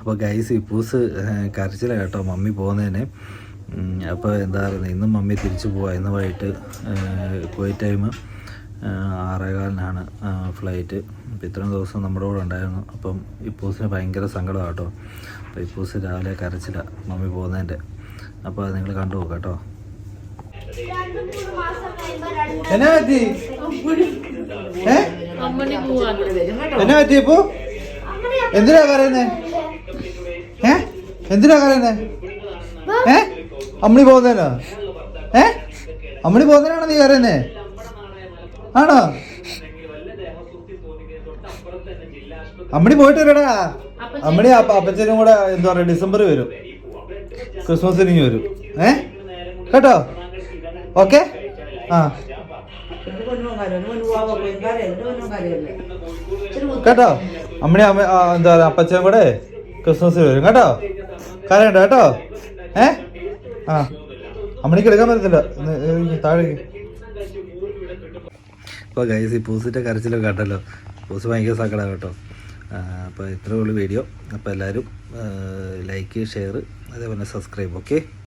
അപ്പോൾ ഗൈസ് ഇപ്പൂസ് കരച്ചിലാണ് കേട്ടോ മമ്മി പോകുന്നതിന്. അപ്പോൾ എന്താ പറയുന്നത്, ഇന്നും മമ്മി തിരിച്ചു പോവാം. ഇന്ന് വൈകിട്ട് കുവൈറ്റ് ടൈം 6:15 ഫ്ലൈറ്റ്. അപ്പോൾ ഇത്രയും ദിവസം നമ്മുടെ കൂടെ ഉണ്ടായിരുന്നു. അപ്പം ഇപ്പൂസിന് ഭയങ്കര സങ്കടമാണ് കേട്ടോ. അപ്പോൾ ഇപ്പൂസ് രാവിലെ കരച്ചില്ല മമ്മി പോകുന്നതിൻ്റെ. അപ്പോൾ അത് നിങ്ങൾ കണ്ടു നോക്കാം കേട്ടോ. എന്നാ പറ്റി എന്നാ പറ്റിയപ്പോ? എന്തിനാ കരയുന്നേ? എന്തിനാ കരയുന്നേ? അമ്മണി പോകുന്നതിനോ? അമ്മണി പോകുന്നതിനാണോ നീ കരയുന്നേ? ആണോ? അമ്മണി പോയിട്ട് വരടാ. അമ്മണി അപ്പച്ചനും കൂടെ എന്താ പറയാ ഡിസംബർ വരും, ക്രിസ്മസിന് ഇനി വരും. കേട്ടോ? ഓക്കെ. ആ കേട്ടോ? അമ്മണി എന്താ പറയാ അപ്പച്ചനും കൂടെ ക്രിസ്മസിന് വരും കേട്ടോ. കരയണ്ട കേട്ടോ. ആ അമ്മണിക്ക് എടുക്കാൻ പറ്റത്തില്ല, താഴേക്ക്. അപ്പോൾ ഗൈസ് ഈ പൂസിൻ്റെ കരച്ചിലൊക്കെ കണ്ടല്ലോ. പൂസ് ഭയങ്കര സങ്കടമാണ് കേട്ടോ. അപ്പോൾ ഇത്രയേ ഉള്ളൂ വീഡിയോ. അപ്പോൾ എല്ലാവരും ലൈക്ക്, ഷെയർ, അതേപോലെ സബ്സ്ക്രൈബ്. ഓക്കെ.